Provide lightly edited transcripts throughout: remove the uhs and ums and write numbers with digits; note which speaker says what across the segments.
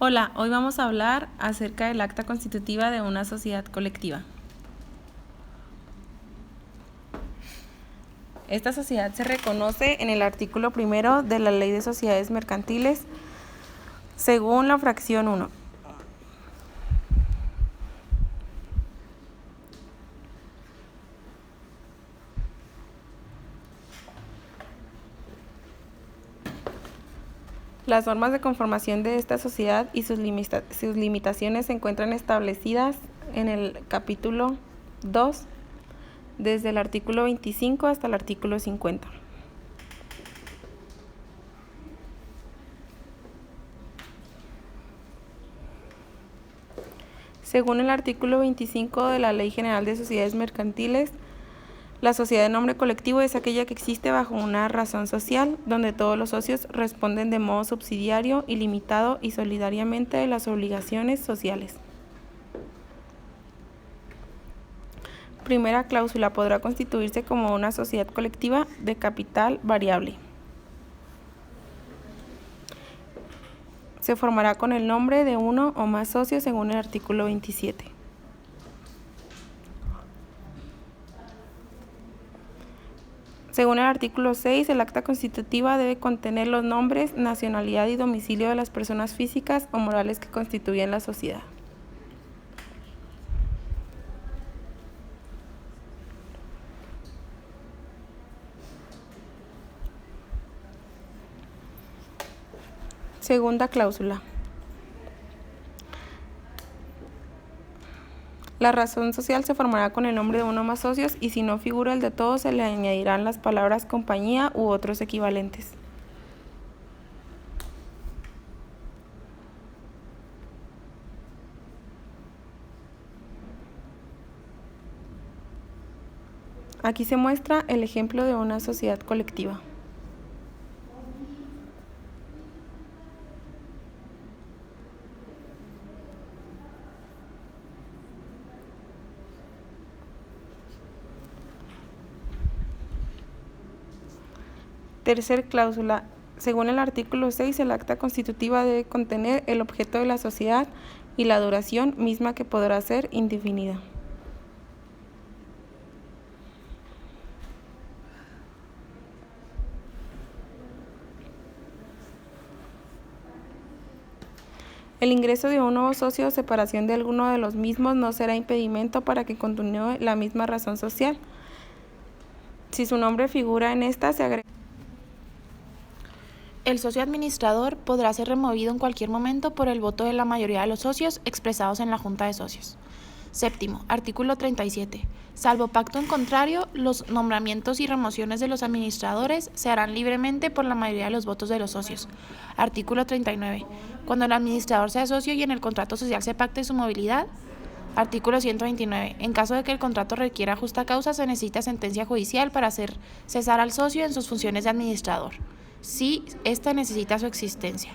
Speaker 1: Hola, hoy vamos a hablar acerca del acta constitutiva de una sociedad colectiva. Esta sociedad se reconoce en el artículo 1 de la Ley de Sociedades Mercantiles, según la fracción 1. Las normas de conformación de esta sociedad y sus limitaciones se encuentran establecidas en el capítulo 2, desde el artículo 25 hasta el artículo 50. Según el artículo 25 de la Ley General de Sociedades Mercantiles, la sociedad de nombre colectivo es aquella que existe bajo una razón social, donde todos los socios responden de modo subsidiario, ilimitado y solidariamente de las obligaciones sociales. Primera cláusula: podrá constituirse como una sociedad colectiva de capital variable. Se formará con el nombre de uno o más socios según el artículo 27. Según el artículo 6, el acta constitutiva debe contener los nombres, nacionalidad y domicilio de las personas físicas o morales que constituyen la sociedad. Segunda cláusula: la razón social se formará con el nombre de uno o más socios y si no figura el de todos se le añadirán las palabras compañía u otros equivalentes. Aquí se muestra el ejemplo de una sociedad colectiva. Tercer cláusula: según el artículo 6, el acta constitutiva debe contener el objeto de la sociedad y la duración, misma que podrá ser indefinida. El ingreso de un nuevo socio o separación de alguno de los mismos no será impedimento para que continúe la misma razón social. Si su nombre figura en esta, se agrega.
Speaker 2: El socio administrador podrá ser removido en cualquier momento por el voto de la mayoría de los socios expresados en la Junta de Socios. Séptimo, artículo 37. Salvo pacto en contrario, los nombramientos y remociones de los administradores se harán libremente por la mayoría de los votos de los socios. Artículo 39. Cuando el administrador sea socio y en el contrato social se pacte su movilidad. Artículo 129. En caso de que el contrato requiera justa causa, se necesita sentencia judicial para hacer cesar al socio en sus funciones de administrador, si ésta necesita su existencia.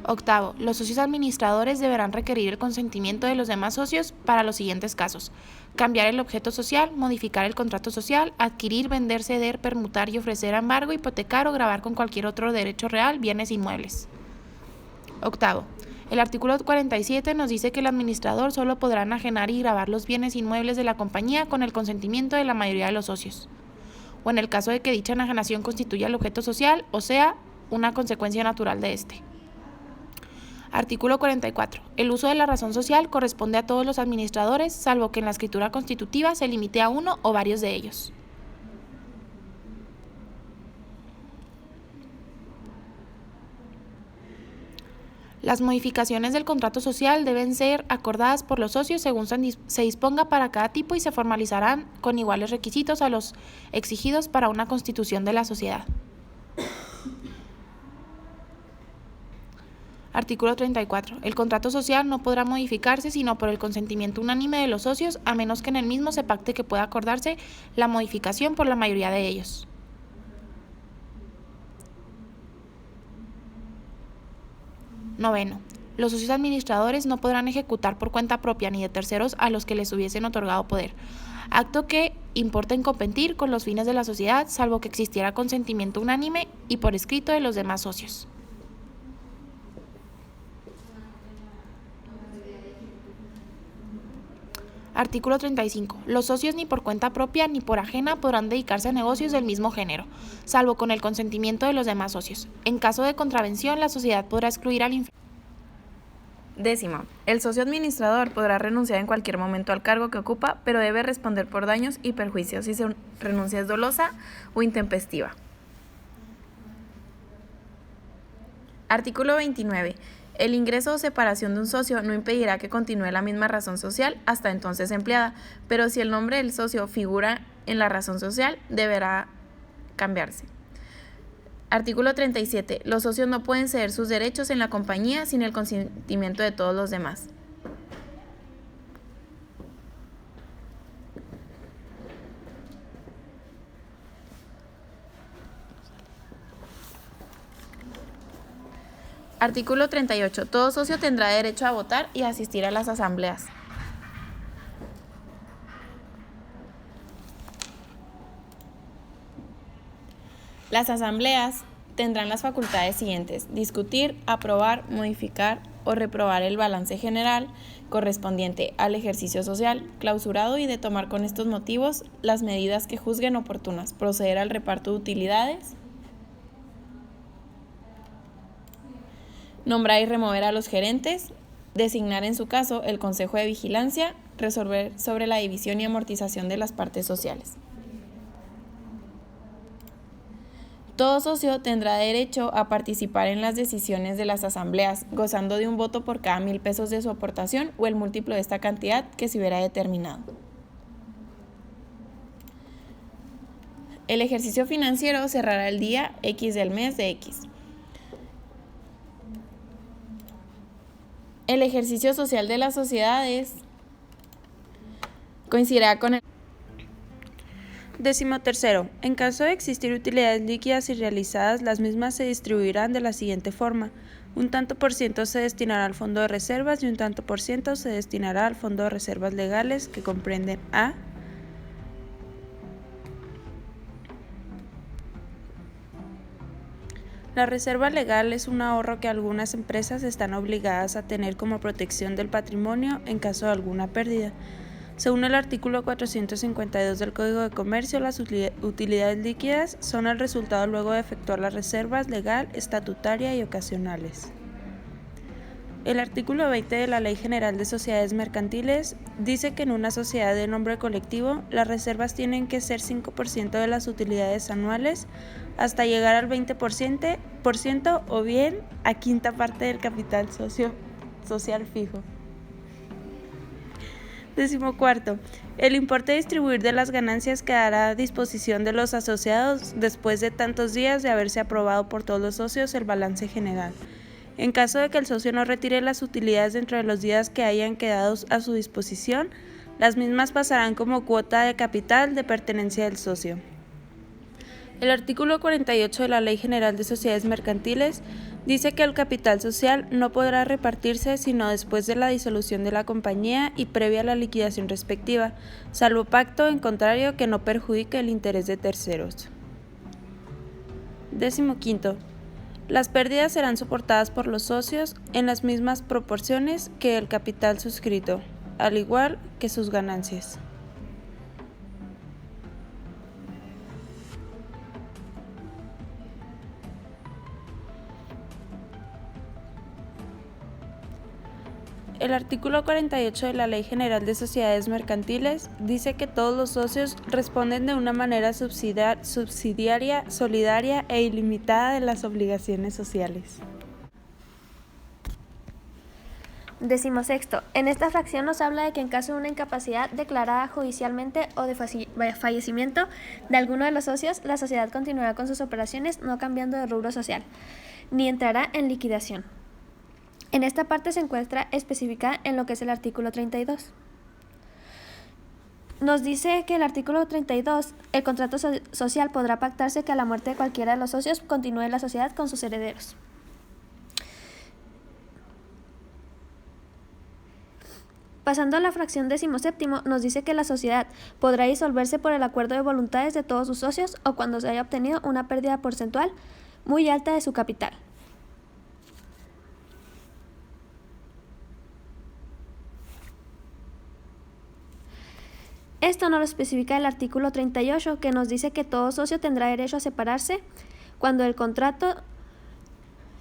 Speaker 2: Octavo, los socios administradores deberán requerir el consentimiento de los demás socios para los siguientes casos: cambiar el objeto social, modificar el contrato social, adquirir, vender, ceder, permutar y ofrecer a embargo, hipotecar o gravar con cualquier otro derecho real bienes inmuebles. Octavo, el artículo 47 nos dice que el administrador solo podrá enajenar y gravar los bienes inmuebles de la compañía con el consentimiento de la mayoría de los socios, o en el caso de que dicha enajenación constituya el objeto social, o sea, una consecuencia natural de este. Artículo 44. El uso de la razón social corresponde a todos los administradores, salvo que en la escritura constitutiva se limite a uno o varios de ellos. Las modificaciones del contrato social deben ser acordadas por los socios según se disponga para cada tipo y se formalizarán con iguales requisitos a los exigidos para una constitución de la sociedad. Artículo 34. El contrato social no podrá modificarse sino por el consentimiento unánime de los socios, a menos que en el mismo se pacte que pueda acordarse la modificación por la mayoría de ellos. Noveno. Los socios administradores no podrán ejecutar por cuenta propia ni de terceros a los que les hubiesen otorgado poder, acto que importa en competir con los fines de la sociedad, salvo que existiera consentimiento unánime y por escrito de los demás socios. Artículo 35. Los socios ni por cuenta propia ni por ajena podrán dedicarse a negocios del mismo género, salvo con el consentimiento de los demás socios. En caso de contravención, la sociedad podrá excluir al infractor.
Speaker 1: 10. El socio administrador podrá renunciar en cualquier momento al cargo que ocupa, pero debe responder por daños y perjuicios si su renuncia es dolosa o intempestiva. Artículo 29. El ingreso o separación de un socio no impedirá que continúe la misma razón social hasta entonces empleada, pero si el nombre del socio figura en la razón social, deberá cambiarse. Artículo 37. Los socios no pueden ceder sus derechos en la compañía sin el consentimiento de todos los demás. Artículo 38. Todo socio tendrá derecho a votar y a asistir a las asambleas. Las asambleas tendrán las facultades siguientes: discutir, aprobar, modificar o reprobar el balance general correspondiente al ejercicio social clausurado y de tomar con estos motivos las medidas que juzguen oportunas, proceder al reparto de utilidades, nombrar y remover a los gerentes, designar en su caso el Consejo de Vigilancia, resolver sobre la división y amortización de las partes sociales. Todo socio tendrá derecho a participar en las decisiones de las asambleas, gozando de un voto por cada 1,000 pesos de su aportación o el múltiplo de esta cantidad que se hubiera determinado. El ejercicio financiero cerrará el día X del mes de X. El ejercicio social de las sociedades coincidirá con el
Speaker 3: 13. En caso de existir utilidades líquidas y realizadas, las mismas se distribuirán de la siguiente forma: un tanto por ciento se destinará al fondo de reservas y un tanto por ciento se destinará al fondo de reservas legales, que comprenden a: la reserva legal es un ahorro que algunas empresas están obligadas a tener como protección del patrimonio en caso de alguna pérdida. Según el artículo 452 del Código de Comercio, las utilidades líquidas son el resultado luego de efectuar las reservas legal, estatutaria y ocasionales. El artículo 20 de la Ley General de Sociedades Mercantiles dice que en una sociedad de nombre colectivo, las reservas tienen que ser 5% de las utilidades anuales hasta llegar al 20% o bien a quinta parte del capital social fijo. 14. El importe a distribuir de las ganancias quedará a disposición de los asociados después de tantos días de haberse aprobado por todos los socios el balance general. En caso de que el socio no retire las utilidades dentro de los días que hayan quedado a su disposición, las mismas pasarán como cuota de capital de pertenencia del socio. El artículo 48 de la Ley General de Sociedades Mercantiles dice que el capital social no podrá repartirse sino después de la disolución de la compañía y previa a la liquidación respectiva, salvo pacto en contrario que no perjudique el interés de terceros. 15. Las pérdidas serán soportadas por los socios en las mismas proporciones que el capital suscrito, al igual que sus ganancias. El artículo 48 de la Ley General de Sociedades Mercantiles dice que todos los socios responden de una manera subsidiaria, solidaria e ilimitada de las obligaciones sociales.
Speaker 4: 16. En esta fracción nos habla de que en caso de una incapacidad declarada judicialmente o de fallecimiento de alguno de los socios, la sociedad continuará con sus operaciones no cambiando de rubro social, ni entrará en liquidación. En esta parte se encuentra especificada en lo que es el artículo 32. Nos dice que el artículo 32, el contrato social podrá pactarse que a la muerte de cualquiera de los socios continúe la sociedad con sus herederos. Pasando a la fracción 17ª, nos dice que la sociedad podrá disolverse por el acuerdo de voluntades de todos sus socios o cuando se haya obtenido una pérdida porcentual muy alta de su capital. Esto nos lo especifica el artículo 38, que nos dice que todo socio tendrá derecho a separarse cuando el contrato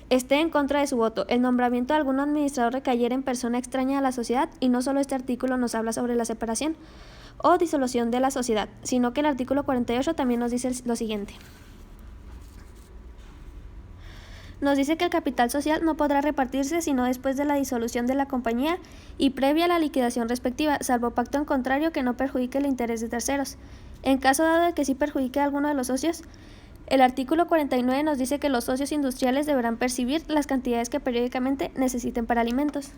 Speaker 4: esté en contra de su voto, el nombramiento de algún administrador recayera en persona extraña a la sociedad, y no solo este artículo nos habla sobre la separación o disolución de la sociedad, sino que el artículo 48 también nos dice lo siguiente. Nos dice que el capital social no podrá repartirse sino después de la disolución de la compañía y previa a la liquidación respectiva, salvo pacto en contrario que no perjudique el interés de terceros. En caso dado de que sí perjudique a alguno de los socios, el artículo 49 nos dice que los socios industriales deberán percibir las cantidades que periódicamente necesiten para alimentos.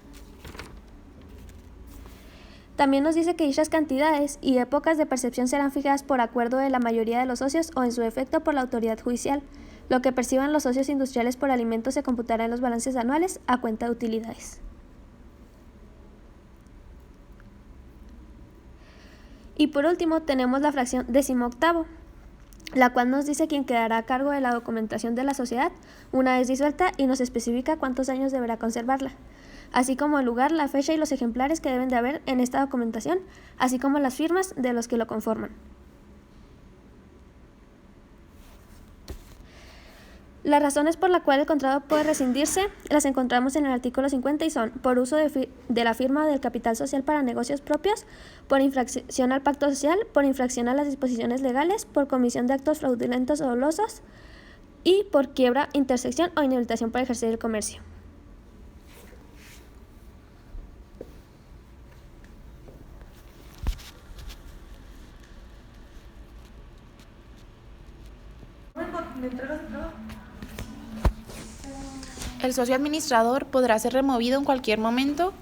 Speaker 4: También nos dice que dichas cantidades y épocas de percepción serán fijadas por acuerdo de la mayoría de los socios o en su efecto por la autoridad judicial. Lo que perciban los socios industriales por alimentos se computará en los balances anuales a cuenta de utilidades. Y por último tenemos la fracción 18ª, la cual nos dice quién quedará a cargo de la documentación de la sociedad una vez disuelta y nos especifica cuántos años deberá conservarla, así como el lugar, la fecha y los ejemplares que deben de haber en esta documentación, así como las firmas de los que lo conforman. Las razones por las cuales el contrato puede rescindirse las encontramos en el artículo 50 y son por uso de la firma del capital social para negocios propios, por infracción al pacto social, por infracción a las disposiciones legales, por comisión de actos fraudulentos o dolosos y por quiebra, intersección o inhabilitación para ejercer el comercio.
Speaker 2: El socio administrador podrá ser removido en cualquier momento